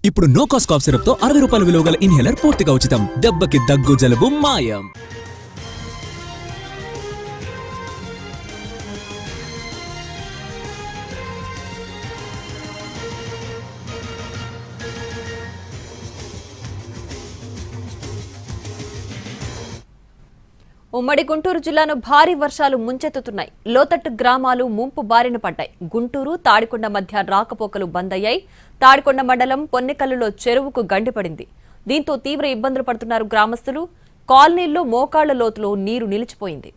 ఇప్పుడు no cost cough syrup తో 60 రూపాయల విలువ గల ఇన్హేలర్ పూర్తిగా ఉచితం. దెబ్బకి దగ్గు జలుబు మాయం. ఉమ్మడి గుంటూరు జిల్లాను భారీ వర్షాలు ముంచెత్తుతున్నాయి. లోతట్టు గ్రామాలు ముంపు బారిన పడ్డాయి. గుంటూరు తాడికొండ మధ్య రాకపోకలు బంద్ అయ్యాయి. తాడికొండ మండలం పొన్నెకల్లులో చెరువుకు గండిపడింది. దీంతో తీవ్ర ఇబ్బందులు పడుతున్నారు గ్రామస్తులు. కాలనీల్లో మోకాళ్ల లోతులో నీరు నిలిచిపోయింది.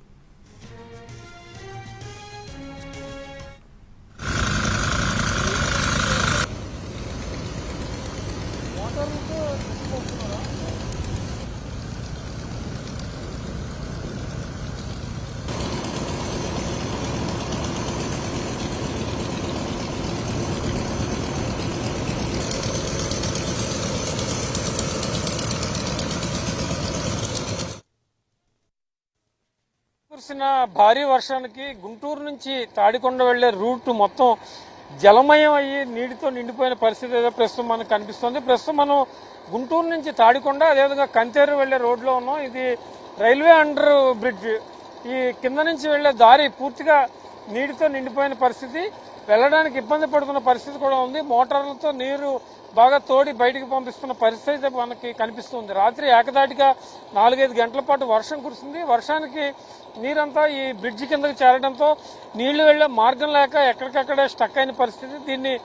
కురిసిన భారీ వర్షానికి గుంటూరు నుంచి తాడికొండ వెళ్లే రూట్ మొత్తం జలమయం అయ్యి నీటితో నిండిపోయిన పరిస్థితి ఏదో ప్రస్తుతం మనకు కనిపిస్తుంది. ప్రస్తుతం మనం గుంటూరు నుంచి తాడికొండ అదేవిధంగా కంతేరు వెళ్లే రోడ్లో ఉన్నాం. ఇది రైల్వే అండర్ బ్రిడ్జ్. ఈ కింద నుంచి వెళ్లే దారి పూర్తిగా నీటితో నిండిపోయిన పరిస్థితి. వెళ్ళడానికి ఇబ్బంది పడుతున్న పరిస్థితి కూడా ఉంది. మోటార్లతో నీరు బాగా తోడి బయటికి పంపిస్తున్న పరిస్థితి అయితే మనకి కనిపిస్తుంది. రాత్రి ఏకదాటిగా 4-5 గంటల పాటు వర్షం కురిసింది. వర్షానికి నీరంతా ఈ బ్రిడ్జి కిందకి చేరడంతో నీళ్లు వెళ్లే మార్గం లేక ఎక్కడికక్కడే స్టక్ అయిన పరిస్థితి. దీన్ని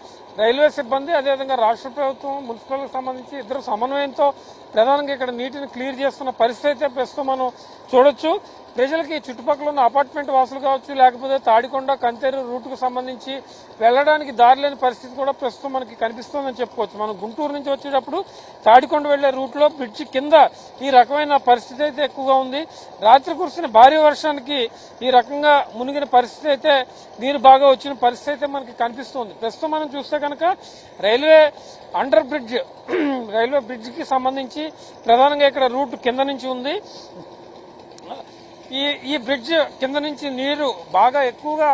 రైల్వే సిబ్బంది అదేవిధంగా రాష్ట్ర ప్రభుత్వం మున్సిపల్కి సంబంధించి ఇద్దరు సమన్వయంతో ప్రధానంగా ఇక్కడ నీటిని క్లియర్ చేస్తున్న పరిస్థితి అయితే ప్రస్తుతం మనం చూడొచ్చు. ప్రజలకి చుట్టుపక్కల ఉన్న అపార్ట్మెంట్ వాసులు కావచ్చు, లేకపోతే తాడికొండ కంతేరు రూట్కు సంబంధించి వెళ్లడానికి దారి లేని పరిస్థితి కూడా ప్రస్తుతం మనకి కనిపిస్తుందని చెప్పుకోవచ్చు. మనం గుంటూరు నుంచి వచ్చేటప్పుడు తాడికొండ వెళ్లే రూట్లో బ్రిడ్జి కింద ఈ రకమైన పరిస్థితి అయితే ఎక్కువగా ఉంది. రాత్రి కురిసిన భారీ వర్షానికి ఈ రకంగా మునిగిన పరిస్థితి అయితే నీరు బాగా వచ్చిన పరిస్థితి అయితే మనకి కనిపిస్తుంది. ప్రస్తుతం మనం చూస్తే కనుక రైల్వే అండర్ బ్రిడ్జ్, రైల్వే బ్రిడ్జికి సంబంధించి ప్రధానంగా ఇక్కడ రూట్ కింద నుంచి ఉంది. ఈ బ్రిడ్జ్ కింద నుంచి నీరు బాగా ఎక్కువగా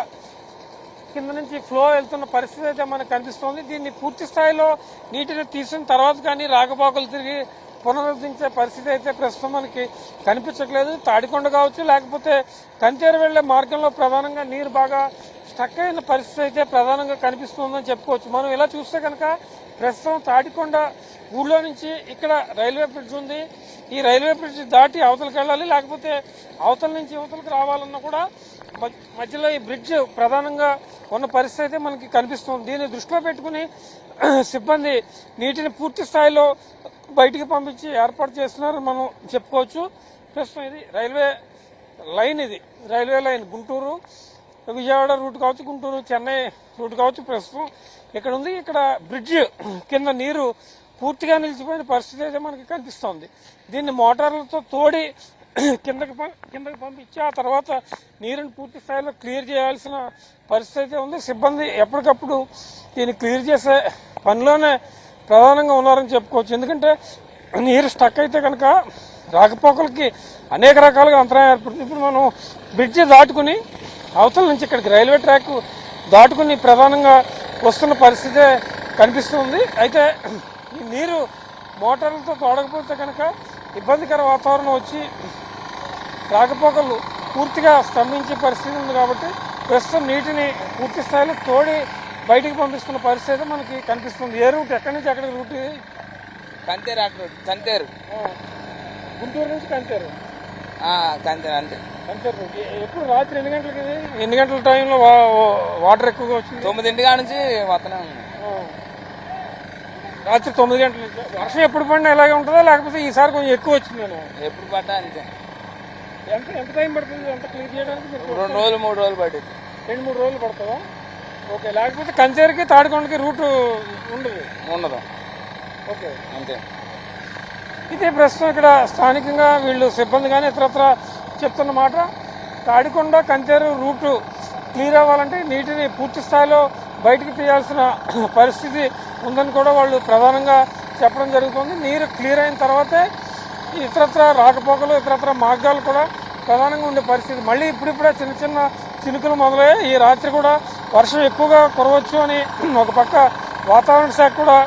కింద నుంచి ఫ్లో వెళ్తున్న పరిస్థితి అయితే మనకు కనిపిస్తోంది. దీన్ని పూర్తి స్థాయిలో నీటిని తీసిన తర్వాత కానీ రాకపోకలు తిరిగి పునరుద్ధరించే పరిస్థితి అయితే ప్రస్తుతం మనకి కనిపించట్లేదు. తాడికొండ కావచ్చు, లేకపోతే కంతేరు వెళ్లే మార్గంలో ప్రధానంగా నీరు బాగా స్టక్ అయిన పరిస్థితి అయితే ప్రధానంగా కనిపిస్తుందని చెప్పుకోవచ్చు. మనం ఇలా చూస్తే కనుక ప్రస్తుతం తాడికొండ ఊళ్ళో నుంచి ఇక్కడ రైల్వే బ్రిడ్జ్ ఉంది. ఈ రైల్వే బ్రిడ్జ్ దాటి అవతలకి వెళ్ళాలి, లేకపోతే అవతల నుంచి యువతలకు రావాలన్నా కూడా మధ్యలో ఈ బ్రిడ్జ్ ప్రధానంగా ఉన్న పరిస్థితి అయితే మనకి కనిపిస్తుంది. దీన్ని దృష్టిలో పెట్టుకుని సిబ్బంది నీటిని పూర్తి స్థాయిలో బయటికి పంపించి ఏర్పాటు చేస్తున్నారని మనం చెప్పుకోవచ్చు. ప్రస్తుతం ఇది రైల్వే లైన్, ఇది railway line Guntur Vijayawada route కావచ్చు, గుంటూరు చెన్నై రూట్ కావచ్చు. ప్రస్తుతం ఇక్కడ ఉంది. ఇక్కడ బ్రిడ్జ్ కింద నీరు పూర్తిగా నిలిచిపోయిన పరిస్థితి అయితే మనకి కనిపిస్తోంది. దీన్ని మోటార్లతో తోడి కిందకి పంపించి ఆ తర్వాత నీరుని పూర్తి స్థాయిలో క్లియర్ చేయాల్సిన పరిస్థితి అయితే ఉంది. సిబ్బంది ఎప్పటికప్పుడు దీన్ని క్లియర్ చేసే పనిలోనే ప్రధానంగా ఉన్నారని చెప్పుకోవచ్చు. ఎందుకంటే నీరు స్టక్ అయితే కనుక రాకపోకలకి అనేక రకాలుగా అంతరాయం ఏర్పడుతుంది. ఇప్పుడు మనం బ్రిడ్జి దాటుకుని అవతల నుంచి ఇక్కడికి రైల్వే ట్రాక్ దాటుకుని ప్రధానంగా వస్తున్న పరిస్థితే కనిపిస్తుంది. అయితే ఈ నీరు మోటార్లతో తోడకపోతే కనుక ఇబ్బందికర వాతావరణం వచ్చి రాకపోకలు పూర్తిగా స్తంభించే పరిస్థితి ఉంది. కాబట్టి ప్రస్తుతం నీటిని పూర్తి స్థాయిలో తోడి బయటికి పంపిస్తున్న పరిస్థితి మనకి కనిపిస్తుంది. ఏ రూట్, ఎక్కడి నుంచి ఎక్కడికి రూట్? కంతేరు గుంటూరు నుంచి కంతేరు. అంతే కంతేరు రూట్. ఎప్పుడు రాత్రి ఎన్ని గంటలకి, ఎన్ని గంటల టైంలో వాటర్ ఎక్కువగా వచ్చింది? 9 నుంచి వస్తూనే ఉంది. రాత్రి 9 గంటల నుంచి. వర్షం ఎప్పుడు పడినా ఇలాగే ఉంటుందా, లేకపోతే ఈసారి కొంచెం ఎక్కువ వచ్చింది? నేను ఎప్పుడు పడ్డా అంతే. ఎంత టైం పడుతుంది ఎంత క్లియర్ చేయడానికి? 2 రోజులు 3 రోజులు పడుతుంది. 2-3 రోజులు పడుతుందా? ఓకే. లేకపోతే కంచేరికి తాడికొండకి రూట్ ఉండదు. ఓకే, అంతే. ఇది ప్రస్తుతం ఇక్కడ స్థానికంగా వీళ్ళు సిబ్బంది కానీ ఇతరత్ర చెప్తున్న మాట. తాడికొండ కంచేరు రూటు క్లియర్ అవ్వాలంటే నీటిని పూర్తి స్థాయిలో బయటికి తీయాల్సిన పరిస్థితి ఉందని కూడా వాళ్ళు ప్రధానంగా చెప్పడం జరుగుతుంది. నీరు క్లియర్ అయిన తర్వాతే ఇతరత్ర రాకపోకలు, ఇతరత్ర మార్గాలు కూడా ప్రధానంగా ఉండే పరిస్థితి. మళ్ళీ ఇప్పుడిప్పుడే చిన్న చిన్న చినుకులు మొదలయ్యాయి. ఈ రాత్రి కూడా వర్షం ఎక్కువగా కురవచ్చు అని ఒక పక్క వాతావరణ శాఖ కూడా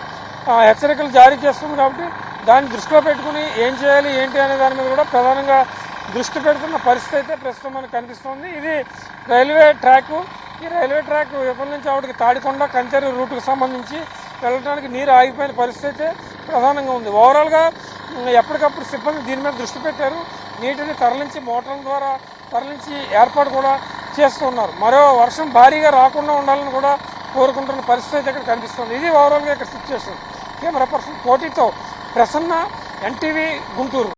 హెచ్చరికలు జారీ చేస్తుంది. కాబట్టి దాన్ని దృష్టిలో పెట్టుకుని ఏం చేయాలి ఏంటి అనే దాని మీద కూడా ప్రధానంగా దృష్టి పెడుతున్న పరిస్థితి అయితే ప్రస్తుతం మనకు కనిపిస్తోంది. ఇది రైల్వే ట్రాక్. ఈ రైల్వే ట్రాక్ ఎప్పటి నుంచి ఆవిడకి తాడికొండ కంచెరు రూట్కు సంబంధించి వెళ్ళడానికి నీరు ఆగిపోయిన పరిస్థితి అయితే ప్రధానంగా ఉంది. ఓవరాల్గా ఎప్పటికప్పుడు సిబ్బంది దీని మీద దృష్టి పెట్టారు. నీటిని తరలించి మోటార్ల ద్వారా తరలించి ఏర్పాటు కూడా చేస్తున్నారు. మరో వర్షం భారీగా రాకుండా ఉండాలని కూడా కోరుకుంటున్న పరిస్థితి అయితే ఇక్కడ కనిపిస్తుంది. ఇది ఓవరాల్గా ఇక్కడ సిచ్యువేషన్. కెమెరా పర్సన్ కోటితో ప్రసన్న, ఎన్టీవీ, గుంటూరు.